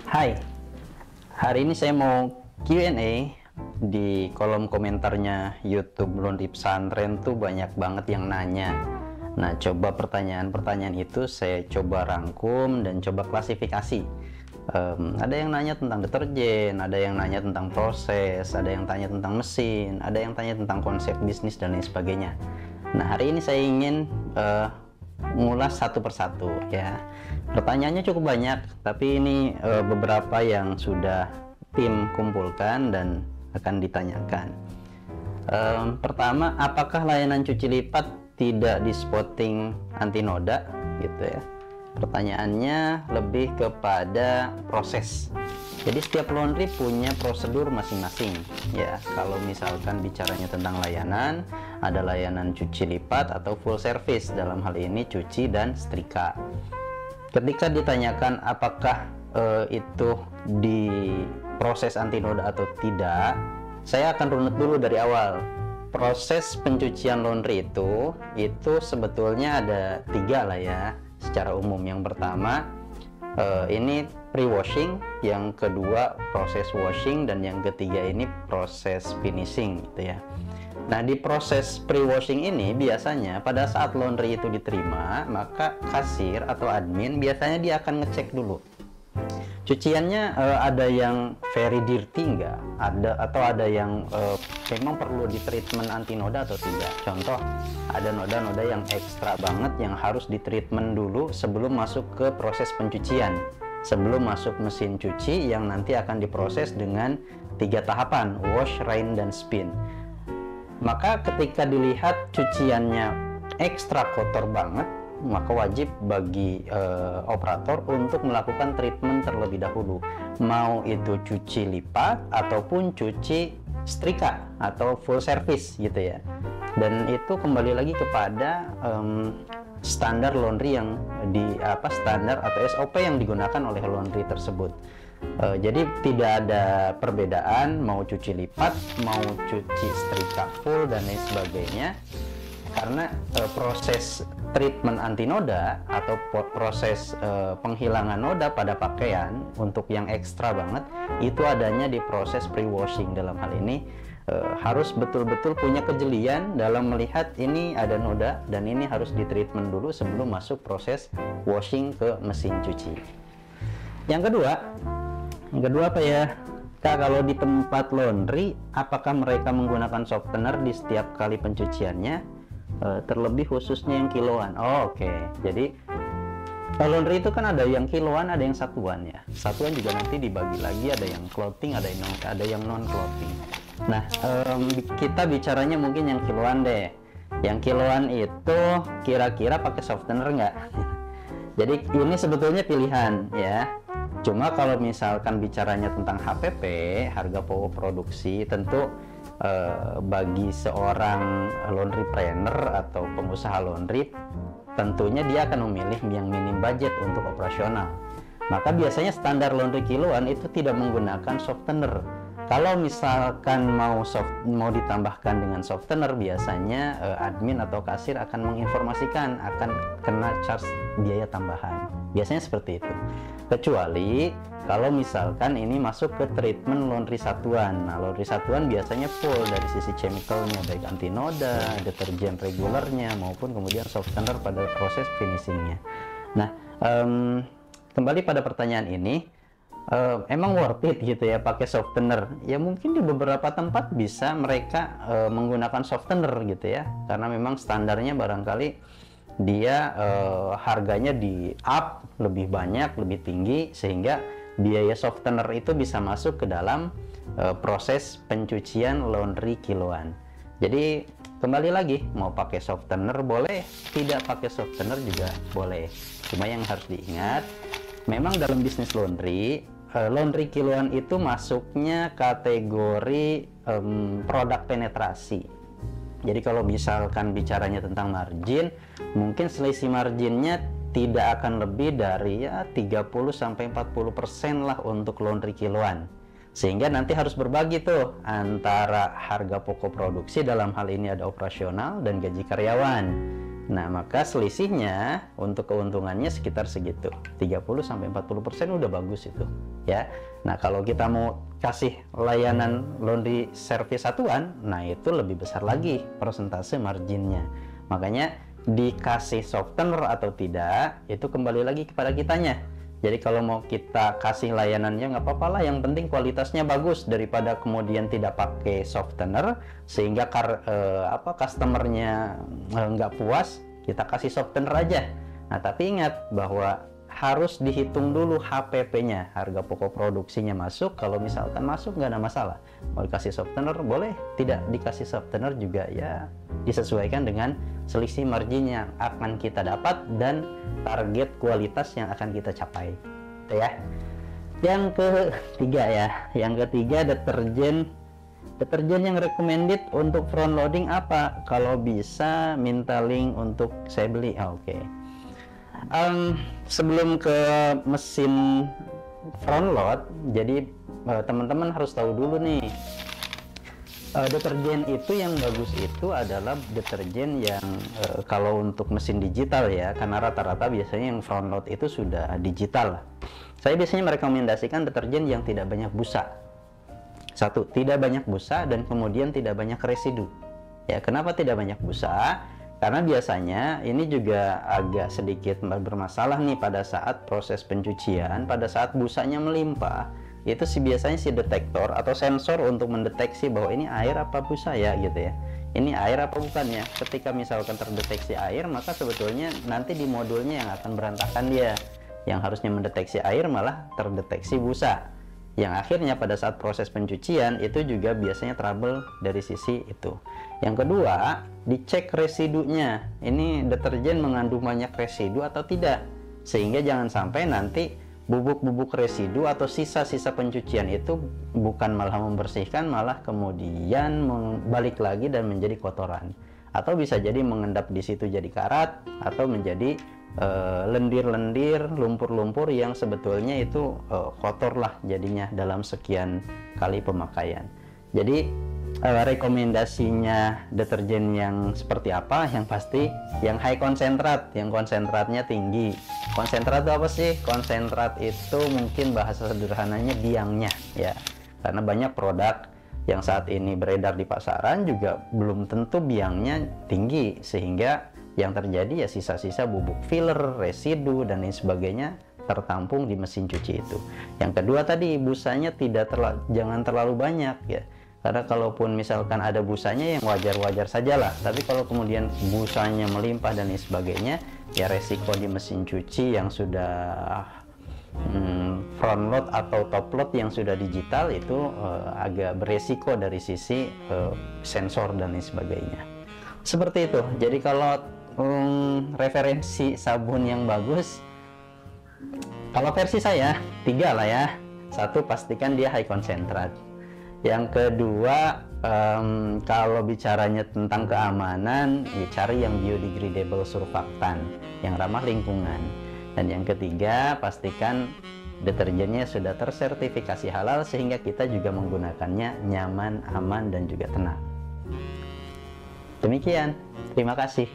Hai, hari ini saya mau Q&A. Di kolom komentarnya YouTube Laundry Pesantren tuh banyak banget yang nanya. Nah, coba pertanyaan-pertanyaan itu saya coba rangkum dan coba klasifikasi. Ada yang nanya tentang deterjen, ada yang nanya tentang proses, ada yang tanya tentang mesin, ada yang tanya tentang konsep bisnis dan lain sebagainya. Nah, hari ini saya ingin ngulas satu persatu ya. Pertanyaannya cukup banyak, tapi ini beberapa yang sudah tim kumpulkan dan akan ditanyakan. Pertama, apakah layanan cuci lipat tidak di spotting anti noda gitu ya? Pertanyaannya lebih kepada proses. Jadi setiap laundry punya prosedur masing-masing ya. Kalau misalkan bicaranya tentang layanan, ada layanan cuci lipat atau full service, dalam hal ini cuci dan setrika. Ketika ditanyakan apakah itu di proses anti noda atau tidak, saya akan runut dulu dari awal. Proses pencucian laundry itu sebetulnya ada 3 lah ya secara umum. Yang pertama ini pre-washing, yang kedua proses washing, dan yang ketiga ini proses finishing gitu ya. Nah, di proses pre-washing ini biasanya pada saat laundry itu diterima, maka kasir atau admin biasanya dia akan ngecek dulu cuciannya ada yang very dirty enggak, ada yang memang perlu di treatment anti noda atau tidak. Contoh, ada noda-noda yang ekstra banget yang harus di treatment dulu sebelum masuk ke proses pencucian, sebelum masuk mesin cuci yang nanti akan diproses dengan 3 tahapan: wash, rinse, dan spin. Maka ketika dilihat cuciannya ekstra kotor banget, maka wajib bagi operator untuk melakukan treatment terlebih dahulu, mau itu cuci lipat ataupun cuci setrika atau full service gitu ya. Dan itu kembali lagi kepada standar laundry yang standar atau SOP yang digunakan oleh laundry tersebut. Jadi tidak ada perbedaan mau cuci lipat, mau cuci setrika full dan lain sebagainya, karena proses treatment anti noda atau proses penghilangan noda pada pakaian untuk yang ekstra banget itu adanya di proses pre-washing. Dalam hal ini harus betul-betul punya kejelian dalam melihat ini ada noda dan ini harus di treatment dulu sebelum masuk proses washing ke mesin cuci. Yang kedua apa ya Kak, kalau di tempat laundry apakah mereka menggunakan softener di setiap kali pencuciannya? Terlebih khususnya yang kiloan. Oke. Jadi laundry itu kan ada yang kiloan, ada yang satuan ya. Satuan juga nanti dibagi lagi, ada yang clothing, ada yang non clothing. Nah, kita bicaranya mungkin yang kiloan deh. Yang kiloan itu kira-kira pakai softener nggak? Jadi ini sebetulnya pilihan ya. Cuma kalau misalkan bicaranya tentang HPP, harga pokok produksi, tentu bagi seorang laundrypreneur atau pengusaha laundry, tentunya dia akan memilih yang minim budget untuk operasional. Maka biasanya standar laundry kiloan itu tidak menggunakan softener. Kalau misalkan mau ditambahkan dengan softener, biasanya admin atau kasir akan menginformasikan akan kena charge biaya tambahan. Biasanya seperti itu. Kecuali kalau misalkan ini masuk ke treatment laundry satuan. Nah, laundry satuan biasanya full dari sisi chemicalnya, baik anti noda, deterjen regulernya, maupun kemudian softener pada proses finishingnya. Nah, kembali pada pertanyaan ini, emang worth it gitu ya pakai softener? Ya mungkin di beberapa tempat bisa mereka menggunakan softener gitu ya, karena memang standarnya barangkali dia harganya di up lebih banyak, lebih tinggi, sehingga biaya softener itu bisa masuk ke dalam proses pencucian laundry kiloan. Jadi kembali lagi, mau pakai softener boleh, tidak pakai softener juga boleh. Cuma yang harus diingat, memang dalam bisnis laundry kiloan itu masuknya kategori produk penetrasi. Jadi kalau misalkan bicaranya tentang margin, mungkin selisih marginnya tidak akan lebih dari ya 30-40% lah untuk laundry kiloan. Sehingga nanti harus berbagi tuh antara harga pokok produksi, dalam hal ini ada operasional dan gaji karyawan. Nah, maka selisihnya untuk keuntungannya sekitar segitu. 30-40% udah bagus itu, ya. Nah, kalau kita mau kasih layanan laundry service satuan, nah itu lebih besar lagi persentase marginnya. Makanya dikasih softener atau tidak, itu kembali lagi kepada kitanya. Jadi kalau mau kita kasih layanannya nggak apa-apa lah, yang penting kualitasnya bagus, daripada kemudian tidak pakai softener sehingga customernya nggak puas, kita kasih softener aja. Nah, tapi ingat bahwa harus dihitung dulu HPP-nya, harga pokok produksinya masuk. Kalau misalkan masuk nggak ada masalah, mau dikasih softener boleh, tidak dikasih softener juga ya disesuaikan dengan selisih margin yang akan kita dapat dan target kualitas yang akan kita capai, ya. Yang ketiga deterjen yang recommended untuk front loading apa? Kalau bisa minta link untuk saya beli. Oke. Sebelum ke mesin front load, jadi teman-teman harus tahu dulu nih, deterjen itu yang bagus itu adalah deterjen yang kalau untuk mesin digital ya, karena rata-rata biasanya yang front load itu sudah digital. Saya biasanya merekomendasikan deterjen yang tidak banyak busa. Satu, tidak banyak busa, dan kemudian tidak banyak residu. Ya, kenapa tidak banyak busa? Karena biasanya ini juga agak sedikit bermasalah nih pada saat proses pencucian, pada saat busanya melimpah, itu biasanya si detektor atau sensor untuk mendeteksi bahwa ini air apa busa ya gitu ya. Ini air apa bukan ya. Ketika misalkan terdeteksi air, maka sebetulnya nanti di modulnya yang akan berantakan dia. Yang harusnya mendeteksi air malah terdeteksi busa. Yang akhirnya pada saat proses pencucian itu juga biasanya trouble dari sisi itu. Yang kedua, dicek residunya. Ini deterjen mengandung banyak residu atau tidak, sehingga jangan sampai nanti bubuk-bubuk residu atau sisa-sisa pencucian itu bukan malah membersihkan, malah kemudian balik lagi dan menjadi kotoran, atau bisa jadi mengendap di situ jadi karat, atau menjadi lendir-lendir, lumpur-lumpur yang sebetulnya itu kotor lah jadinya dalam sekian kali pemakaian. Jadi rekomendasinya deterjen yang seperti apa? Yang pasti yang high konsentrat, yang konsentratnya tinggi. Konsentrat itu apa sih? Konsentrat itu mungkin bahasa sederhananya biangnya ya, karena banyak produk yang saat ini beredar di pasaran juga belum tentu biangnya tinggi, sehingga yang terjadi ya sisa-sisa bubuk filler, residu dan lain sebagainya tertampung di mesin cuci itu. Yang kedua tadi, busanya jangan terlalu banyak ya, karena kalaupun misalkan ada busanya yang wajar-wajar sajalah, tapi kalau kemudian busanya melimpah dan lain sebagainya, ya resiko di mesin cuci yang sudah front load atau top load yang sudah digital itu agak beresiko dari sisi sensor dan lain sebagainya. Seperti itu. Jadi kalau referensi sabun yang bagus, kalau versi saya 3 lah ya. Satu, pastikan dia high concentrat. Yang kedua, kalau bicaranya tentang keamanan, ya cari yang biodegradable surfaktan yang ramah lingkungan. Dan yang ketiga, pastikan deterjennya sudah tersertifikasi halal sehingga kita juga menggunakannya nyaman, aman, dan juga tenang. Demikian, terima kasih.